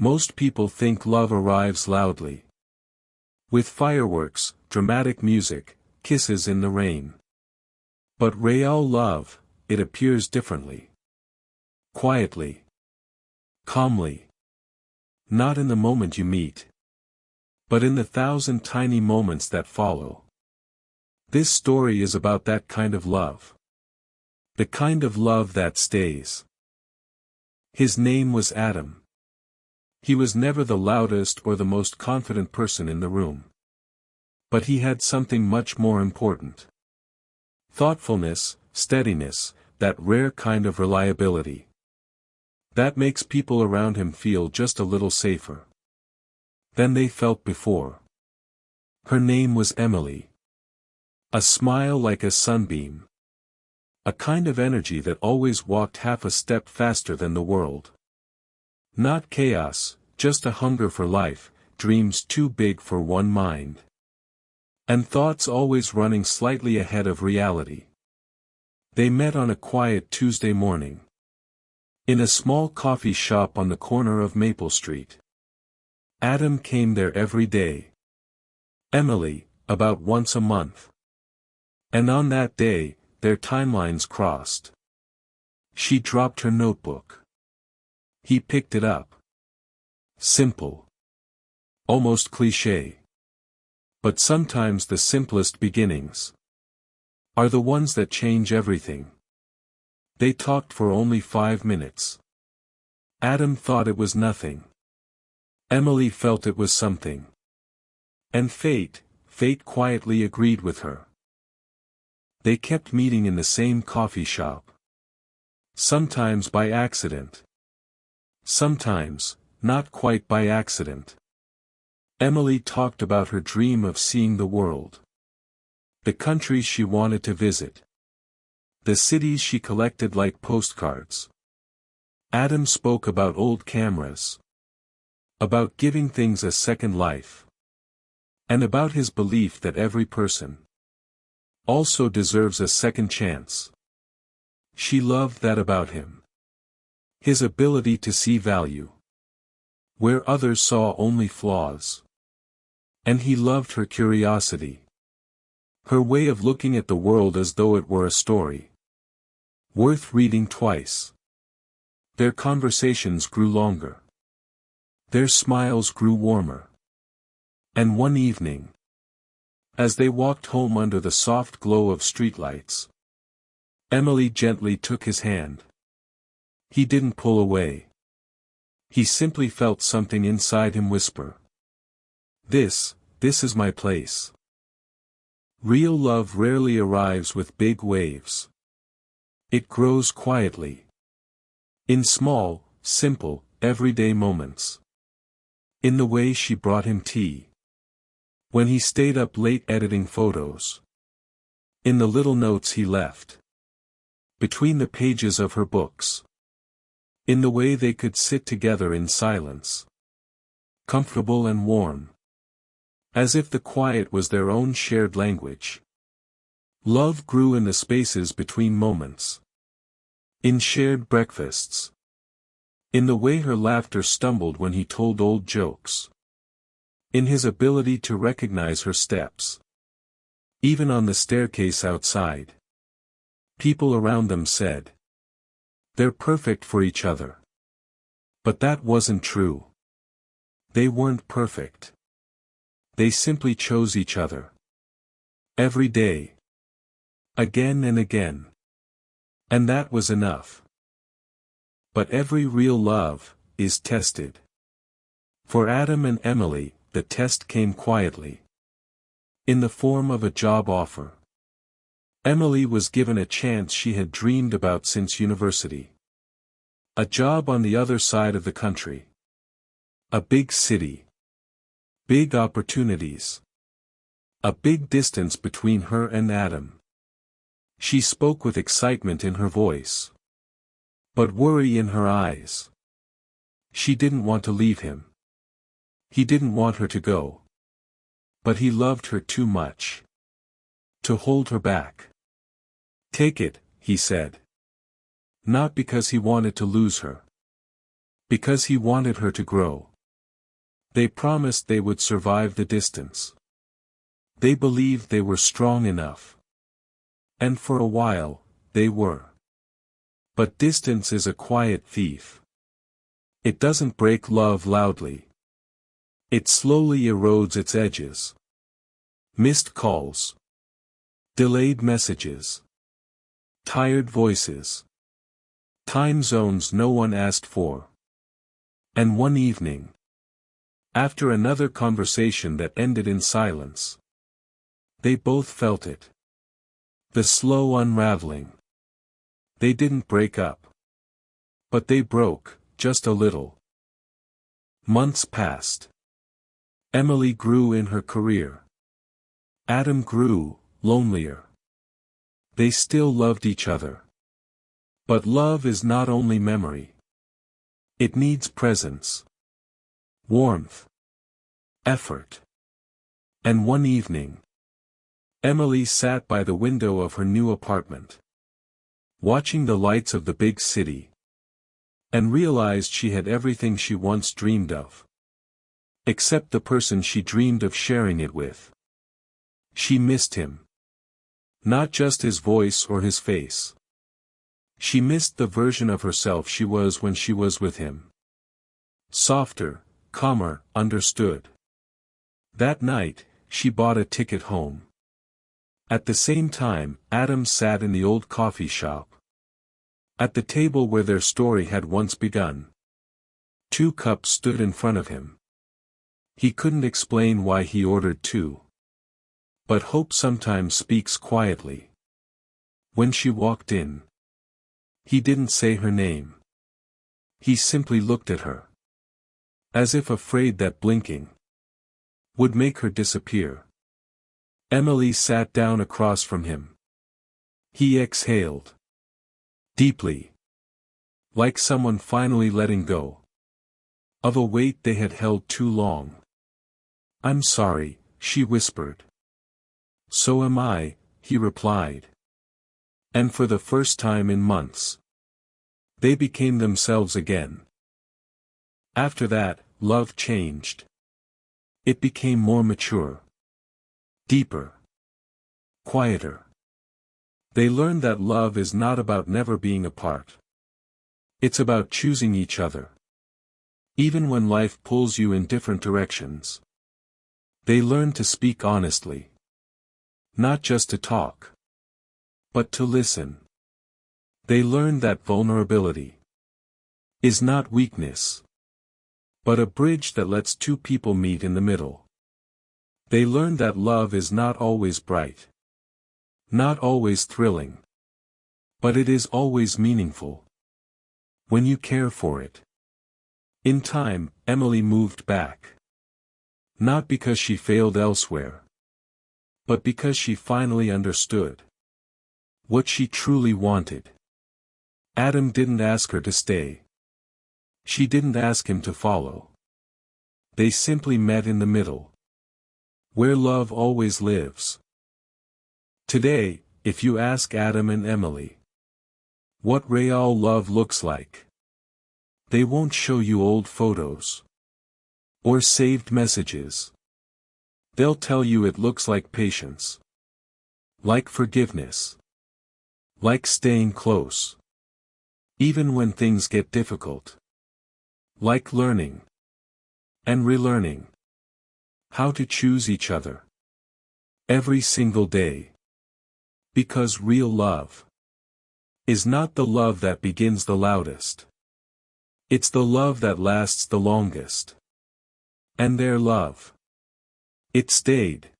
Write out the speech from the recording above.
Most people think love arrives loudly. With fireworks, dramatic music, kisses in the rain. But real love, it appears differently. Quietly. Calmly. Not in the moment you meet, but in the 1,000 tiny moments that follow. This story is about that kind of love. The kind of love that stays. His name was Adam. He was never the loudest or the most confident person in the room. But he had something much more important. Thoughtfulness, steadiness, that rare kind of reliability. That makes people around him feel just a little safer than they felt before. Her name was Emily. A smile like a sunbeam. A kind of energy that always walked half a step faster than the world. Not chaos, just a hunger for life, dreams too big for one mind. And thoughts always running slightly ahead of reality. They met on a quiet Tuesday morning. In a small coffee shop on the corner of Maple Street. Adam came there every day. Emily, about once a month. And on that day, their timelines crossed. She dropped her notebook. He picked it up. Simple. Almost cliché. But sometimes the simplest beginnings are the ones that change everything. They talked for only 5 minutes. Adam thought it was nothing. Emily felt it was something. And fate quietly agreed with her. They kept meeting in the same coffee shop. Sometimes by accident. Sometimes, not quite by accident. Emily talked about her dream of seeing the world. The countries she wanted to visit. The cities she collected like postcards. Adam spoke about old cameras. About giving things a second life. And about his belief that every person also deserves a second chance. She loved that about him. His ability to see value where others saw only flaws. And he loved her curiosity. Her way of looking at the world as though it were a story worth reading twice. Their conversations grew longer. Their smiles grew warmer. And one evening, as they walked home under the soft glow of streetlights, Emily gently took his hand. He didn't pull away. He simply felt something inside him whisper. This is my place. Real love rarely arrives with big waves. It grows quietly. In small, simple, everyday moments. In the way she brought him tea. When he stayed up late editing photos. In the little notes he left between the pages of her books. In the way they could sit together in silence. Comfortable and warm. As if the quiet was their own shared language. Love grew in the spaces between moments. In shared breakfasts. In the way her laughter stumbled when he told old jokes. In his ability to recognize her steps. Even on the staircase outside. People around them said, "They're perfect for each other." But that wasn't true. They weren't perfect. They simply chose each other. Every day. Again and again. And that was enough. But every real love is tested. For Adam and Emily, the test came quietly. In the form of a job offer. Emily was given a chance she had dreamed about since university. A job on the other side of the country. A big city. Big opportunities. A big distance between her and Adam. She spoke with excitement in her voice. But worry in her eyes. She didn't want to leave him. He didn't want her to go. But he loved her too much to hold her back. "Take it," he said. Not because he wanted to lose her. Because he wanted her to grow. They promised they would survive the distance. They believed they were strong enough. And for a while, they were. But distance is a quiet thief. It doesn't break love loudly. It slowly erodes its edges. Missed calls. Delayed messages. Tired voices. Time zones no one asked for. And one evening, after another conversation that ended in silence, they both felt it. The slow unraveling. They didn't break up. But they broke, just a little. Months passed. Emily grew in her career. Adam grew, lonelier. They still loved each other. But love is not only memory. It needs presence. Warmth. Effort. And one evening, Emily sat by the window of her new apartment, watching the lights of the big city, and realized she had everything she once dreamed of. Except the person she dreamed of sharing it with. She missed him. Not just his voice or his face. She missed the version of herself she was when she was with him. Softer, calmer, understood. That night, she bought a ticket home. At the same time, Adam sat in the old coffee shop. At the table where their story had once begun. 2 cups stood in front of him. He couldn't explain why he ordered 2. But hope sometimes speaks quietly. When she walked in, he didn't say her name. He simply looked at her. As if afraid that blinking would make her disappear. Emily sat down across from him. He exhaled. Deeply. Like someone finally letting go of a weight they had held too long. "I'm sorry," she whispered. "So am I," he replied. And for the first time in months, they became themselves again. After that, love changed. It became more mature. Deeper. Quieter. They learned that love is not about never being apart. It's about choosing each other. Even when life pulls you in different directions. They learned to speak honestly. Not just to talk. But to listen. They learned that vulnerability is not weakness, but a bridge that lets 2 people meet in the middle. They learned that love is not always bright. Not always thrilling. But it is always meaningful. When you care for it. In time, Emily moved back. Not because she failed elsewhere. But because she finally understood what she truly wanted. Adam didn't ask her to stay. She didn't ask him to follow. They simply met in the middle. Where love always lives. Today, if you ask Adam and Emily what real love looks like, they won't show you old photos or saved messages. They'll tell you it looks like patience, like forgiveness, like staying close, even when things get difficult, like learning and relearning how to choose each other every single day. Because real love is not the love that begins the loudest. It's the love that lasts the longest. And their love, it stayed.